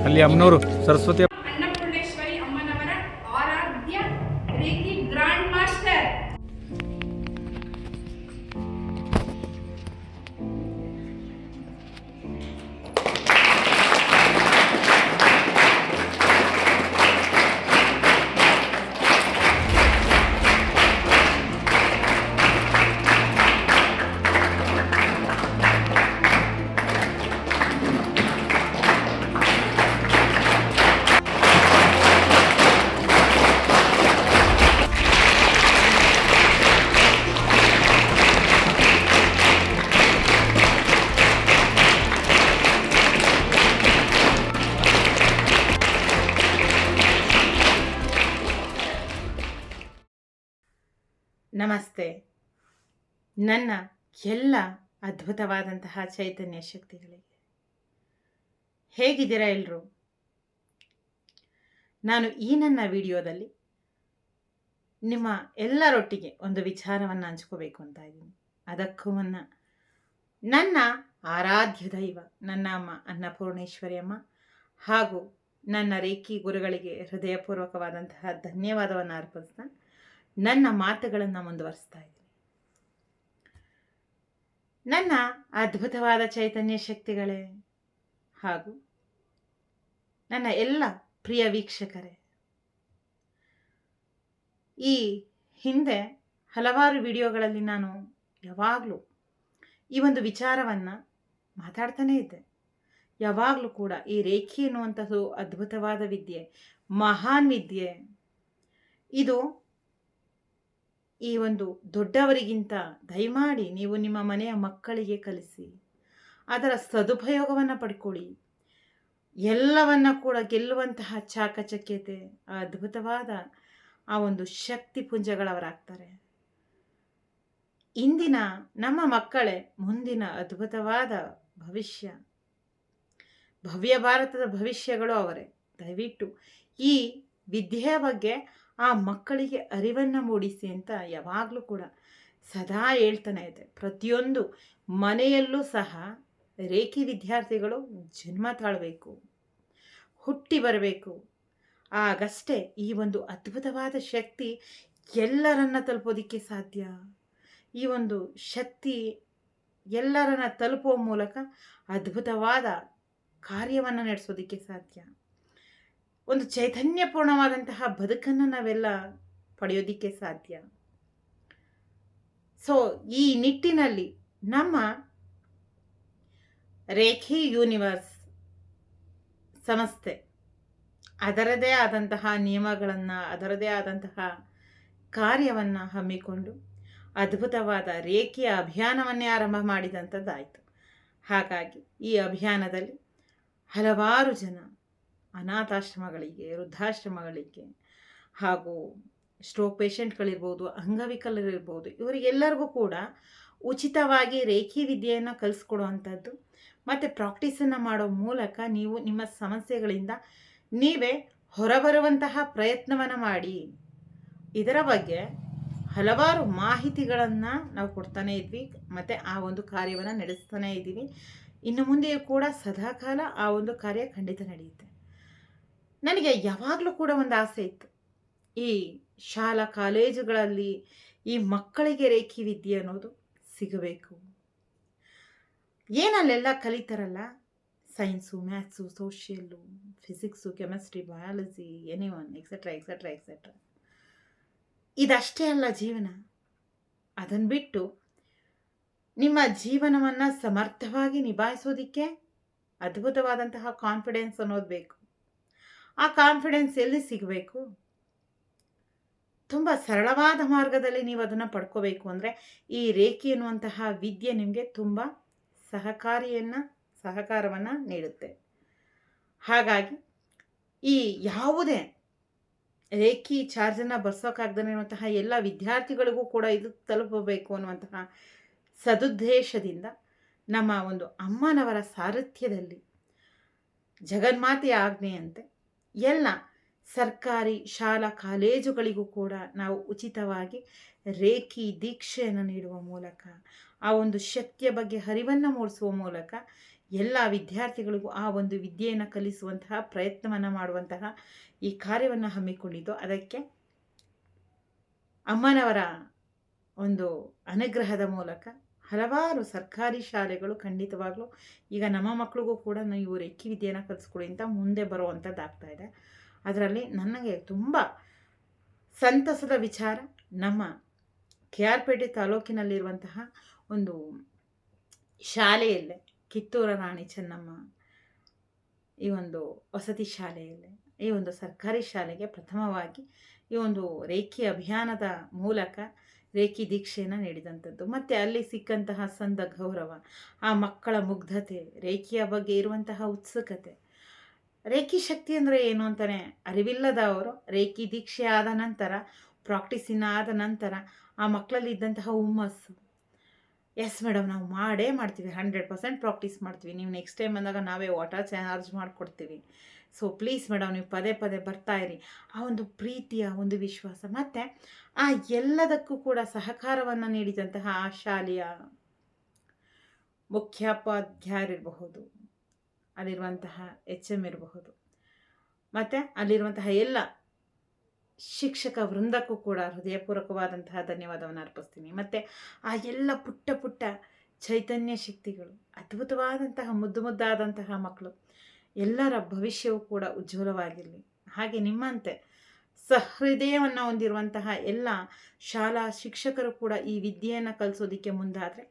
ಅಲ್ಲಿ ಅಮ್ಮನವರು ಸರಸ್ವತಿ ಅನ್ನಪೂರ್ಣೇಶ್ವರಿ ಅಮ್ಮನವರ ಆರಾಧ್ಯ ರೇಖಿ ಗ್ರ್ಯಾಂಡ್ ಮಾಸ್ಟರ್. ನಮಸ್ತೆ. ನನ್ನ ಎಲ್ಲ ಅದ್ಭುತವಾದಂತಹ ಚೈತನ್ಯ ಶಕ್ತಿಗಳಿಗೆ ಹೇಗಿದ್ದೀರಾ ಎಲ್ಲರೂ? ನಾನು ಈ ನನ್ನ ವಿಡಿಯೋದಲ್ಲಿ ನಿಮ್ಮ ಎಲ್ಲರೊಟ್ಟಿಗೆ ಒಂದು ವಿಚಾರವನ್ನು ಹಂಚ್ಕೋಬೇಕು ಅಂತ ಇದ್ದೀನಿ. ಅದಕ್ಕೂ ಮುನ್ನ ನನ್ನ ಆರಾಧ್ಯ ದೈವ ನನ್ನ ಅಮ್ಮ ಅನ್ನಪೂರ್ಣೇಶ್ವರಿ ಅಮ್ಮ ಹಾಗೂ ನನ್ನ ರೇಖಿ ಗುರುಗಳಿಗೆ ಹೃದಯಪೂರ್ವಕವಾದಂತಹ ಧನ್ಯವಾದವನ್ನು ಅರ್ಪಿಸ್ತಾ ನನ್ನ ಮಾತುಗಳನ್ನು ಮುಂದುವರಿಸ್ತಾ ಇದ್ದೀನಿ. ನನ್ನ ಅದ್ಭುತವಾದ ಚೈತನ್ಯ ಶಕ್ತಿಗಳೇ ಹಾಗೂ ನನ್ನ ಎಲ್ಲ ಪ್ರಿಯ ವೀಕ್ಷಕರೇ, ಈ ಹಿಂದೆ ಹಲವಾರು ವಿಡಿಯೋಗಳಲ್ಲಿ ನಾನು ಯಾವಾಗಲೂ ಈ ಒಂದು ವಿಚಾರವನ್ನು ಮಾತಾಡ್ತಾನೇ ಇದ್ದೆ. ಯಾವಾಗಲೂ ಕೂಡ ಈ ರೇಖೆ ಎನ್ನುವಂಥದ್ದು ಅದ್ಭುತವಾದ ವಿದ್ಯೆ, ಮಹಾನ್ ವಿದ್ಯೆ. ಇದು ಈ ಒಂದು ದೊಡ್ಡವರಿಗಿಂತ ದಯಮಾಡಿ ನೀವು ನಿಮ್ಮ ಮನೆಯ ಮಕ್ಕಳಿಗೆ ಕಲಿಸಿ, ಅದರ ಸದುಪಯೋಗವನ್ನು ಪಡ್ಕೊಳ್ಳಿ. ಎಲ್ಲವನ್ನ ಕೂಡ ಗೆಲ್ಲುವಂತಹ ಚಾಕಚಕ್ಯತೆ, ಆ ಅದ್ಭುತವಾದ ಆ ಒಂದು ಶಕ್ತಿ ಪುಂಜಗಳವರಾಗ್ತಾರೆ. ಇಂದಿನ ನಮ್ಮ ಮಕ್ಕಳೇ ಮುಂದಿನ ಅದ್ಭುತವಾದ ಭವಿಷ್ಯ, ಭವ್ಯ ಭಾರತದ ಭವಿಷ್ಯಗಳು ಅವರೇ. ದಯವಿಟ್ಟು ಈ ವಿದ್ಯೆಯ ಬಗ್ಗೆ ಆ ಮಕ್ಕಳಿಗೆ ಅರಿವನ್ನು ಮೂಡಿಸಿ ಅಂತ ಯಾವಾಗಲೂ ಕೂಡ ಸದಾ ಹೇಳ್ತಾನೆ ಇದೆ. ಪ್ರತಿಯೊಂದು ಮನೆಯಲ್ಲೂ ಸಹ ರೇಖಿ ವಿದ್ಯಾರ್ಥಿಗಳು ಜನ್ಮ ತಾಳಬೇಕು, ಹುಟ್ಟಿ ಬರಬೇಕು. ಆಗಷ್ಟೇ ಈ ಒಂದು ಅದ್ಭುತವಾದ ಶಕ್ತಿ ಎಲ್ಲರನ್ನ ತಲುಪೋದಕ್ಕೆ ಸಾಧ್ಯ. ಈ ಒಂದು ಶಕ್ತಿ ಎಲ್ಲರನ್ನ ತಲುಪುವ ಮೂಲಕ ಅದ್ಭುತವಾದ ಕಾರ್ಯವನ್ನು ನಡೆಸೋದಕ್ಕೆ ಸಾಧ್ಯ. ಒಂದು ಚೈತನ್ಯಪೂರ್ಣವಾದಂತಹ ಬದುಕನ್ನು ನಾವೆಲ್ಲ ಪಡೆಯೋದಕ್ಕೆ ಸಾಧ್ಯ. ಸೊ ಈ ನಿಟ್ಟಿನಲ್ಲಿ ನಮ್ಮ ರೇಖಿ ಯೂನಿವರ್ಸ್ ಸಂಸ್ಥೆ ಅದರದೇ ಆದಂತಹ ನಿಯಮಗಳನ್ನು, ಅದರದೇ ಆದಂತಹ ಕಾರ್ಯವನ್ನು ಹಮ್ಮಿಕೊಂಡು ಅದ್ಭುತವಾದ ರೇಖಿಯ ಅಭಿಯಾನವನ್ನೇ ಆರಂಭ ಮಾಡಿದಂಥದ್ದಾಯಿತು. ಹಾಗಾಗಿ ಈ ಅಭಿಯಾನದಲ್ಲಿ ಹಲವಾರು ಜನ ಅನಾಥಾಶ್ರಮಗಳಿಗೆ, ವೃದ್ಧಾಶ್ರಮಗಳಿಗೆ ಹಾಗೂ ಸ್ಟ್ರೋಕ್ ಪೇಷಂಟ್ಗಳಿರ್ಬೋದು, ಅಂಗವಿಕಲರಿರ್ಬೋದು, ಇವರಿಗೆಲ್ಲರಿಗೂ ಕೂಡ ಉಚಿತವಾಗಿ ರೇಖಿ ವಿದ್ಯೆಯನ್ನು ಕಲಿಸ್ಕೊಡುವಂಥದ್ದು ಮತ್ತು ಪ್ರಾಕ್ಟೀಸನ್ನು ಮಾಡೋ ಮೂಲಕ ನೀವು ನಿಮ್ಮ ಸಮಸ್ಯೆಗಳಿಂದ ನೀವೇ ಹೊರಬರುವಂತಹ ಪ್ರಯತ್ನವನ್ನು ಮಾಡಿ. ಇದರ ಬಗ್ಗೆ ಹಲವಾರು ಮಾಹಿತಿಗಳನ್ನು ನಾವು ಕೊಡ್ತಾನೆ ಇದ್ವಿ ಮತ್ತು ಆ ಒಂದು ಕಾರ್ಯವನ್ನು ನಡೆಸ್ತಾನೇ ಇದ್ದೀವಿ. ಇನ್ನು ಮುಂದೆಯೂ ಕೂಡ ಸದಾಕಾಲ ಆ ಒಂದು ಕಾರ್ಯ ಖಂಡಿತ ನಡೆಯುತ್ತೆ. ನನಗೆ ಯಾವಾಗಲೂ ಕೂಡ ಒಂದು ಆಸೆ ಇತ್ತು, ಈ ಶಾಲಾ ಕಾಲೇಜುಗಳಲ್ಲಿ ಈ ಮಕ್ಕಳಿಗೆ ರೇಖಿ ವಿದ್ಯೆ ಅನ್ನೋದು ಸಿಗಬೇಕು. ಏನಲ್ಲೆಲ್ಲ ಕಲಿತಾರಲ್ಲ, science, maths, social, physics, chemistry, biology, anyone etcetera etcetera etcetera, ಇದಷ್ಟೇ ಅಲ್ಲ ಜೀವನ. ಅದನ್ನು ಬಿಟ್ಟು ನಿಮ್ಮ ಜೀವನವನ್ನು ಸಮರ್ಥವಾಗಿ ನಿಭಾಯಿಸೋದಕ್ಕೆ ಅದ್ಭುತವಾದಂತಹ ಕಾನ್ಫಿಡೆನ್ಸ್ ಅನ್ನೋದು ಬೇಕು. ಆ ಕಾನ್ಫಿಡೆನ್ಸ್ ಎಲ್ಲಿ ಸಿಗಬೇಕು? ತುಂಬ ಸರಳವಾದ ಮಾರ್ಗದಲ್ಲಿ ನೀವು ಅದನ್ನು ಪಡ್ಕೋಬೇಕು ಅಂದರೆ ಈ ರೇಖಿ ಎನ್ನುವಂತಹ ವಿದ್ಯೆ ನಿಮಗೆ ತುಂಬ ಸಹಕಾರವನ್ನು ನೀಡುತ್ತೆ. ಹಾಗಾಗಿ ಈ ಯಾವುದೇ ರೇಖಿ ಚಾರ್ಜನ್ನು ಬರ್ಸೋಕ್ಕಾಗ್ದೇ ಇರುವಂತಹ ಎಲ್ಲ ವಿದ್ಯಾರ್ಥಿಗಳಿಗೂ ಕೂಡ ಇದು ತಲುಪಬೇಕು ಅನ್ನುವಂತಹ ಸದುದ್ದೇಶದಿಂದ ನಮ್ಮ ಒಂದು ಅಮ್ಮನವರ ಸಾರಥ್ಯದಲ್ಲಿ ಜಗನ್ಮಾತೆಯ ಆಜ್ಞೆಯಂತೆ ಎಲ್ಲ ಸರ್ಕಾರಿ ಶಾಲಾ ಕಾಲೇಜುಗಳಿಗೂ ಕೂಡ ನಾವು ಉಚಿತವಾಗಿ ರೇಖಿ ದೀಕ್ಷೆಯನ್ನು ನೀಡುವ ಮೂಲಕ, ಆ ಒಂದು ಶಕ್ತಿಯ ಬಗ್ಗೆ ಅರಿವನ್ನು ಮೂಡಿಸುವ ಮೂಲಕ ಎಲ್ಲ ವಿದ್ಯಾರ್ಥಿಗಳಿಗೂ ಆ ಒಂದು ವಿದ್ಯೆಯನ್ನು ಕಲಿಸುವಂತಹ ಪ್ರಯತ್ನವನ್ನು ಮಾಡುವಂತಹ ಈ ಕಾರ್ಯವನ್ನು ಹಮ್ಮಿಕೊಂಡಿದ್ದು. ಅದಕ್ಕೆ ಅಮ್ಮನವರ ಒಂದು ಅನುಗ್ರಹದ ಮೂಲಕ ಹಲವಾರು ಸರ್ಕಾರಿ ಶಾಲೆಗಳು ಖಂಡಿತವಾಗ್ಲೂ ಈಗ ನಮ್ಮ ಮಕ್ಕಳಿಗೂ ಕೂಡ ನೀವು ರೇಖಿ ವಿದ್ಯೆಯನ್ನು ಕಲಿಸ್ಕೊಡಿ ಅಂತ ಮುಂದೆ ಬರುವಂಥದ್ದಾಗ್ತಾ ಇದೆ. ಅದರಲ್ಲಿ ನನಗೆ ತುಂಬ ಸಂತಸದ ವಿಚಾರ, ನಮ್ಮ KR ತಾಲೂಕಿನಲ್ಲಿರುವಂತಹ ಒಂದು ಶಾಲೆಯಲ್ಲೇ ಕಿತ್ತೂರ ರಾಣಿ ಚೆನ್ನಮ್ಮ ಈ ಒಂದು ವಸತಿ ಶಾಲೆಯಲ್ಲೇ ಈ ಒಂದು ಸರ್ಕಾರಿ ಶಾಲೆಗೆ ಪ್ರಥಮವಾಗಿ ಈ ಒಂದು ರೇಖಿ ಅಭಿಯಾನದ ಮೂಲಕ ರೇಖಿ ದೀಕ್ಷೆಯನ್ನು ನೀಡಿದಂಥದ್ದು. ಮತ್ತು ಅಲ್ಲಿ ಸಿಕ್ಕಂತಹ ಸಂದ ಗೌರವ, ಆ ಮಕ್ಕಳ ಮುಗ್ಧತೆ, ರೇಖಿಯ ಬಗ್ಗೆ ಇರುವಂತಹ ಉತ್ಸುಕತೆ, ರೇಖಿ ಶಕ್ತಿ ಅಂದರೆ ಏನು ಅಂತಲೇ ಅರಿವಿಲ್ಲದವರು ರೇಖಿ ದೀಕ್ಷೆ ಆದ ನಂತರ, ಪ್ರಾಕ್ಟೀಸಿನ ಆದ ನಂತರ ಆ ಮಕ್ಕಳಲ್ಲಿ ಇದ್ದಂತಹ ಹುಮ್ಮಸ್ಸು, ಎಸ್ ಮೇಡಮ್ ನಾವು ಮಾಡೇ ಮಾಡ್ತೀವಿ, 100% ಪ್ರಾಕ್ಟೀಸ್ ಮಾಡ್ತೀವಿ, ನೀವು ನೆಕ್ಸ್ಟ್ ಟೈಮ್ ಬಂದಾಗ ನಾವೇ ವಾಟರ್ ಚಾರ್ಜ್ ಮಾಡಿಕೊಡ್ತೀವಿ, ಸೊ ಪ್ಲೀಸ್ ಮೇಡಮ್ ನೀವು ಪದೇ ಪದೇ ಬರ್ತಾಯಿರಿ, ಆ ಒಂದು ಪ್ರೀತಿಯ ಒಂದು ವಿಶ್ವಾಸ, ಮತ್ತು ಆ ಎಲ್ಲದಕ್ಕೂ ಕೂಡ ಸಹಕಾರವನ್ನು ನೀಡಿದಂತಹ ಆ ಶಾಲೆಯ ಮುಖ್ಯೋಪಾಧ್ಯಾಯರಿರಬಹುದು, ಅಲ್ಲಿರುವಂತಹ HM ಇರಬಹುದು, ಮತ್ತು ಅಲ್ಲಿರುವಂತಹ ಎಲ್ಲ ಶಿಕ್ಷಕ ವೃಂದಕ್ಕೂ ಕೂಡ ಹೃದಯಪೂರ್ವಕವಾದಂತಹ ಧನ್ಯವಾದವನ್ನು ಅರ್ಪಿಸ್ತೀನಿ. ಮತ್ತು ಆ ಎಲ್ಲ ಪುಟ್ಟ ಪುಟ್ಟ ಚೈತನ್ಯ ಶಕ್ತಿಗಳು, ಅದ್ಭುತವಾದಂತಹ ಮುದ್ದು ಮುದ್ದಾದಂತಹ ಮಕ್ಕಳು, ಎಲ್ಲರ ಭವಿಷ್ಯವೂ ಕೂಡ ಉಜ್ವಲವಾಗಿರಲಿ. ಹಾಗೆ ನಿಮ್ಮಂತೆ ಸಹೃದಯವನ್ನು ಹೊಂದಿರುವಂತಹ ಎಲ್ಲ ಶಾಲಾ ಶಿಕ್ಷಕರು ಕೂಡ ಈ ವಿದ್ಯೆಯನ್ನು ಕಲಿಸೋದಕ್ಕೆ ಮುಂದಾದರೆ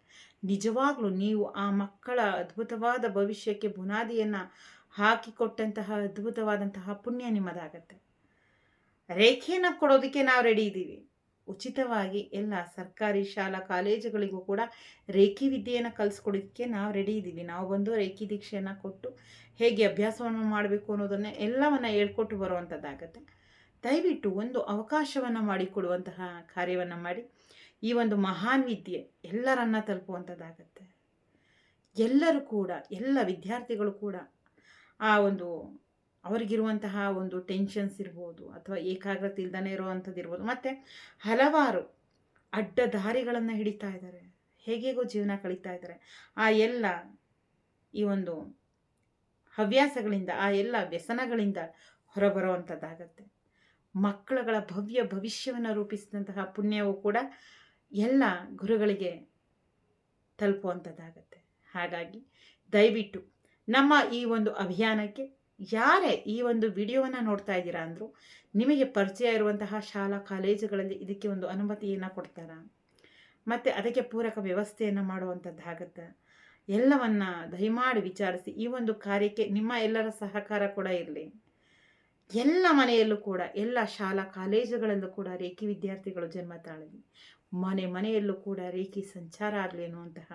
ನಿಜವಾಗ್ಲೂ ನೀವು ಆ ಮಕ್ಕಳ ಅದ್ಭುತವಾದ ಭವಿಷ್ಯಕ್ಕೆ ಬುನಾದಿಯನ್ನು ಹಾಕಿಕೊಟ್ಟಂತಹ ಅದ್ಭುತವಾದಂತಹ ಪುಣ್ಯ ನಿಮ್ಮದಾಗತ್ತೆ. ರೇಖೆಯನ್ನು ಕೊಡೋದಕ್ಕೆ ನಾವು ರೆಡಿ ಇದ್ದೀವಿ. ಉಚಿತವಾಗಿ ಎಲ್ಲ ಸರ್ಕಾರಿ ಶಾಲಾ ಕಾಲೇಜುಗಳಿಗೂ ಕೂಡ ರೇಖಿ ವಿದ್ಯೆಯನ್ನು ಕಲಿಸ್ಕೊಡೋದಕ್ಕೆ ನಾವು ರೆಡಿ ಇದ್ದೀವಿ. ನಾವು ಬಂದು ರೇಖಿ ದೀಕ್ಷೆಯನ್ನು ಕೊಟ್ಟು ಹೇಗೆ ಅಭ್ಯಾಸವನ್ನು ಮಾಡಬೇಕು ಅನ್ನೋದನ್ನು ಎಲ್ಲವನ್ನು ಹೇಳ್ಕೊಟ್ಟು ಬರುವಂಥದ್ದಾಗತ್ತೆ. ದಯವಿಟ್ಟು ಒಂದು ಅವಕಾಶವನ್ನು ಮಾಡಿಕೊಡುವಂತಹ ಕಾರ್ಯವನ್ನು ಮಾಡಿ ಈ ಒಂದು ಮಹಾನ್ ವಿದ್ಯೆ ಎಲ್ಲರನ್ನ ತಲುಪುವಂಥದ್ದಾಗತ್ತೆ. ಎಲ್ಲರೂ ಕೂಡ, ಎಲ್ಲ ವಿದ್ಯಾರ್ಥಿಗಳು ಕೂಡ ಆ ಒಂದು ಅವರಿಗಿರುವಂತಹ ಒಂದು ಟೆನ್ಷನ್ಸ್ ಇರ್ಬೋದು, ಅಥವಾ ಏಕಾಗ್ರತೆ ಇಲ್ದೇ ಇರುವಂಥದ್ದು ಇರ್ಬೋದು, ಮತ್ತು ಹಲವಾರು ಅಡ್ಡ ದಾರಿಗಳನ್ನು ಹಿಡಿತಾ ಇದ್ದಾರೆ, ಹೇಗೇಗೋ ಜೀವನ ಕಳೀತಾ ಇದ್ದಾರೆ. ಆ ಎಲ್ಲ ಈ ಒಂದು ಹವ್ಯಾಸಗಳಿಂದ, ಆ ಎಲ್ಲ ವ್ಯಸನಗಳಿಂದ ಹೊರಬರುವಂಥದ್ದಾಗತ್ತೆ. ಮಕ್ಕಳುಗಳ ಭವ್ಯ ಭವಿಷ್ಯವನ್ನು ರೂಪಿಸಿದಂತಹ ಪುಣ್ಯವು ಕೂಡ ಎಲ್ಲ ಗುರುಗಳಿಗೆ ತಲುಪುವಂಥದ್ದಾಗತ್ತೆ. ಹಾಗಾಗಿ ದಯವಿಟ್ಟು ನಮ್ಮ ಈ ಒಂದು ಅಭಿಯಾನಕ್ಕೆ ಯಾರೇ ಈ ಒಂದು ವಿಡಿಯೋವನ್ನು ನೋಡ್ತಾ ಇದ್ದೀರಾ ಅಂದರೂ ನಿಮಗೆ ಪರಿಚಯ ಇರುವಂತಹ ಶಾಲಾ ಕಾಲೇಜುಗಳಲ್ಲಿ ಇದಕ್ಕೆ ಒಂದು ಅನುಮತಿಯನ್ನು ಕೊಡ್ತಾರಾ, ಮತ್ತು ಅದಕ್ಕೆ ಪೂರಕ ವ್ಯವಸ್ಥೆಯನ್ನು ಮಾಡುವಂಥದ್ದಾಗತ್ತೆ. ಎಲ್ಲವನ್ನು ದಯಮಾಡಿ ವಿಚಾರಿಸಿ ಈ ಒಂದು ಕಾರ್ಯಕ್ಕೆ ನಿಮ್ಮ ಎಲ್ಲರ ಸಹಕಾರ ಕೂಡ ಇರಲಿ. ಎಲ್ಲ ಮನೆಯಲ್ಲೂ ಕೂಡ, ಎಲ್ಲ ಶಾಲಾ ಕಾಲೇಜುಗಳಲ್ಲೂ ಕೂಡ ರೇಖಿ ವಿದ್ಯಾರ್ಥಿಗಳು ಜನ್ಮ ತಾಳಲಿ, ಮನೆ ಮನೆಯಲ್ಲೂ ಕೂಡ ರೇಖಿ ಸಂಚಾರ ಆಗಲಿ ಅನ್ನುವಂತಹ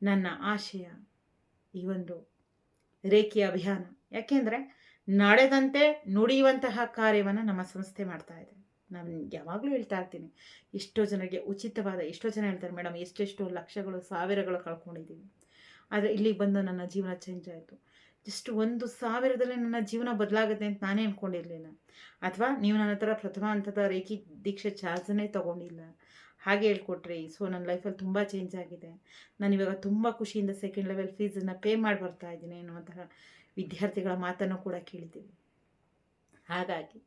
ನನ್ನ ಆಶಯ ಈ ಒಂದು ರೇಖಿ ಅಭಿಯಾನ. ಯಾಕೆಂದರೆ ನಡೆದಂತೆ ನುಡಿಯುವಂತಹ ಕಾರ್ಯವನ್ನು ನಮ್ಮ ಸಂಸ್ಥೆ ಮಾಡ್ತಾ ಇದೆ. ನಾನು ಯಾವಾಗಲೂ ಹೇಳ್ತಾ ಇರ್ತೀನಿ, ಎಷ್ಟೋ ಜನರಿಗೆ ಉಚಿತವಾದ, ಎಷ್ಟೋ ಜನ ಹೇಳ್ತಾರೆ ಮೇಡಮ್ ಎಷ್ಟೆಷ್ಟು ಲಕ್ಷಗಳು ಸಾವಿರಗಳು ಕಳ್ಕೊಂಡಿದ್ದೀವಿ, ಆದರೆ ಇಲ್ಲಿಗೆ ಬಂದು ನನ್ನ ಜೀವನ ಚೇಂಜ್ ಆಯಿತು. ಜಸ್ಟ್ 1,000ದಲ್ಲಿ ನನ್ನ ಜೀವನ ಬದಲಾಗುತ್ತೆ ಅಂತ ನಾನೇ ಅಂದ್ಕೊಂಡಿರಲಿಲ್ಲ. ಅಥವಾ ನೀವು ನನ್ನ ಹತ್ರ ಪ್ರಥಮ ಹಂತದ ರೇಖಿ ದೀಕ್ಷೆ ಚಾರ್ಜನ್ನೇ ತೊಗೊಂಡಿಲ್ಲ, ಹಾಗೆ ಹೇಳ್ಕೊಟ್ರಿ. ಸೊ ನನ್ನ ಲೈಫಲ್ಲಿ ತುಂಬ ಚೇಂಜ್ ಆಗಿದೆ, ನಾನು ಇವಾಗ ತುಂಬ ಖುಷಿಯಿಂದ ಸೆಕೆಂಡ್ ಲೆವೆಲ್ ಫೀಸನ್ನು ಪೇ ಮಾಡಿ ಬರ್ತಾ ಇದ್ದೀನಿ ಎನ್ನುವಂತಹ ವಿದ್ಯಾರ್ಥಿಗಳ ಮಾತನ್ನು ಕೂಡ ಕೇಳ್ತೀವಿ. ಹಾಗಾಗಿ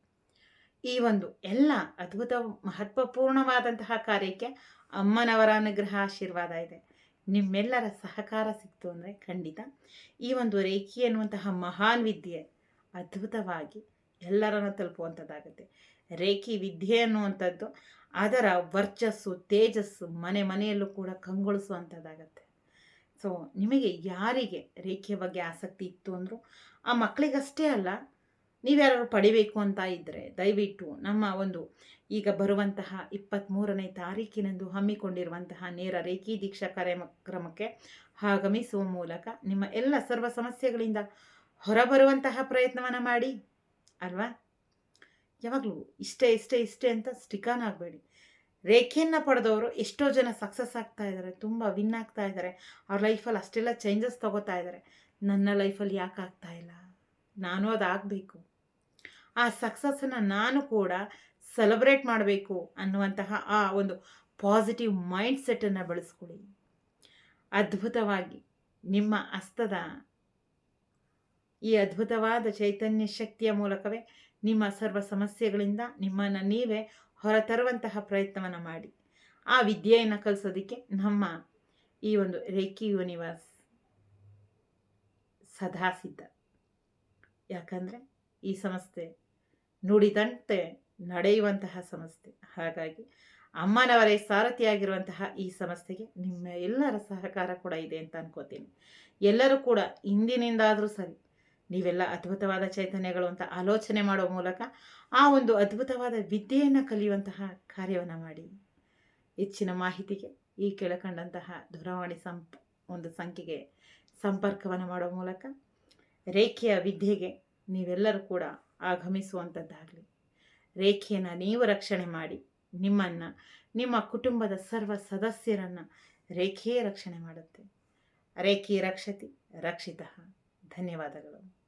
ಈ ಒಂದು ಎಲ್ಲ ಅದ್ಭುತ ಮಹತ್ವಪೂರ್ಣವಾದಂತಹ ಕಾರ್ಯಕ್ಕೆ ಅಮ್ಮನವರ ಅನುಗ್ರಹ ಆಶೀರ್ವಾದ ಇದೆ. ನಿಮ್ಮೆಲ್ಲರ ಸಹಕಾರ ಸಿಕ್ತು ಅಂದರೆ ಖಂಡಿತ ಈ ಒಂದು ರೇಖಿ ಅನ್ನುವಂತಹ ಮಹಾನ್ ವಿದ್ಯೆ ಅದ್ಭುತವಾಗಿ ಎಲ್ಲರನ್ನು ತಲುಪುವಂಥದ್ದಾಗುತ್ತೆ. ರೇಖಿ ವಿದ್ಯೆ ಅನ್ನುವಂಥದ್ದು ಅದರ ವರ್ಚಸ್ಸು, ತೇಜಸ್ಸು ಮನೆ ಮನೆಯಲ್ಲೂ ಕೂಡ ಕಂಗೊಳಿಸುವಂಥದ್ದಾಗತ್ತೆ. ಸೊ ನಿಮಗೆ ಯಾರಿಗೆ ರೇಖೆಯ ಬಗ್ಗೆ ಆಸಕ್ತಿ ಇತ್ತು ಅಂದರೂ ಆ ಮಕ್ಕಳಿಗಷ್ಟೇ ಅಲ್ಲ, ನೀವ್ಯಾರು ಪಡಿಬೇಕು ಅಂತ ಇದ್ದರೆ ದಯವಿಟ್ಟು ನಮ್ಮ ಒಂದು ಈಗ ಬರುವಂತಹ 23ನೇ ತಾರೀಕಿನಂದು ಹಮ್ಮಿಕೊಂಡಿರುವಂತಹ ನೇರ ರೇಖಿ ದೀಕ್ಷಾ ಕಾರ್ಯಕ್ರಮಕ್ಕೆ ಆಗಮಿಸುವ ಮೂಲಕ ನಿಮ್ಮ ಎಲ್ಲ ಸರ್ವ ಸಮಸ್ಯೆಗಳಿಂದ ಹೊರಬರುವಂತಹ ಪ್ರಯತ್ನವನ್ನು ಮಾಡಿ ಅಲ್ವಾ. ಯಾವಾಗಲೂ ಇಷ್ಟೇ ಅಂತ ಸ್ಟಿಕಾನ್ ಆಗಬೇಡಿ. ರೇಖೆಯನ್ನು ಪಡೆದವರು ಎಷ್ಟೋ ಜನ ಸಕ್ಸಸ್ ಆಗ್ತಾ ಇದ್ದಾರೆ, ತುಂಬ ವಿನ್ ಆಗ್ತಾ ಇದ್ದಾರೆ, ಅವ್ರ ಲೈಫಲ್ಲಿ ಅಷ್ಟೆಲ್ಲ ಚೇಂಜಸ್ ತೊಗೋತಾ ಇದ್ದಾರೆ. ನನ್ನ ಲೈಫಲ್ಲಿ ಯಾಕೆ ಆಗ್ತಾ ಇಲ್ಲ, ನಾನು ಅದಾಗಬೇಕು, ಆ ಸಕ್ಸಸ್ಸನ್ನು ನಾನು ಕೂಡ ಸೆಲೆಬ್ರೇಟ್ ಮಾಡಬೇಕು ಅನ್ನುವಂತಹ ಆ ಒಂದು ಪಾಸಿಟಿವ್ ಮೈಂಡ್ ಸೆಟ್ಟನ್ನು ಬೆಳೆಸ್ಕೊಳ್ಳಿ. ಅದ್ಭುತವಾಗಿ ನಿಮ್ಮ ಹಸ್ತದ ಈ ಅದ್ಭುತವಾದ ಚೈತನ್ಯ ಶಕ್ತಿಯ ಮೂಲಕವೇ ನಿಮ್ಮ ಸರ್ವ ಸಮಸ್ಯೆಗಳಿಂದ ನಿಮ್ಮನ್ನು ನೀವೇ ಹೊರತರುವಂತಹ ಪ್ರಯತ್ನವನ್ನು ಮಾಡಿ. ಆ ವಿದ್ಯೆಯನ್ನು ಕಲಿಸೋದಕ್ಕೆ ನಮ್ಮ ಈ ಒಂದು ರೇಖಿ ಯೂನಿವರ್ಸ್ ಸದಾ ಸಿದ್ಧ. ಯಾಕಂದರೆ ಈ ಸಂಸ್ಥೆ ನುಡಿದಂತೆ ನಡೆಯುವಂತಹ ಸಂಸ್ಥೆ. ಹಾಗಾಗಿ ಅಮ್ಮನವರೇ ಸಾರಥಿಯಾಗಿರುವಂತಹ ಈ ಸಂಸ್ಥೆಗೆ ನಿಮ್ಮ ಎಲ್ಲರ ಸಹಕಾರ ಕೂಡ ಇದೆ ಅಂತ ಅನ್ಕೋತೀನಿ. ಎಲ್ಲರೂ ಕೂಡ ಇಂದಿನಿಂದಾದರೂ ಸರಿ ನೀವೆಲ್ಲ ಅದ್ಭುತವಾದ ಚೈತನ್ಯಗಳು ಅಂತ ಆಲೋಚನೆ ಮಾಡೋ ಮೂಲಕ ಆ ಒಂದು ಅದ್ಭುತವಾದ ವಿದ್ಯೆಯನ್ನು ಕಲಿಯುವಂತಹ ಕಾರ್ಯವನ್ನು ಮಾಡಿ. ಹೆಚ್ಚಿನ ಮಾಹಿತಿಗೆ ಈ ಕೆಳಕಂಡಂತಹ ದೂರವಾಣಿ ಒಂದು ಸಂಖ್ಯೆಗೆ ಸಂಪರ್ಕವನ್ನು ಮಾಡೋ ಮೂಲಕ ರೇಖೆಯ ವಿದ್ಯೆಗೆ ನೀವೆಲ್ಲರೂ ಕೂಡ ಆಗಮಿಸುವಂಥದ್ದಾಗಲಿ. ರೇಖೆಯನ್ನು ನೀವು ರಕ್ಷಣೆ ಮಾಡಿ, ನಿಮ್ಮನ್ನು ನಿಮ್ಮ ಕುಟುಂಬದ ಸರ್ವ ಸದಸ್ಯರನ್ನು ರೇಖೆಯೇ ರಕ್ಷಣೆ ಮಾಡುತ್ತೆ. ರೇಖೆ ರಕ್ಷತಿ ರಕ್ಷಿತಃ. ಧನ್ಯವಾದಗಳು.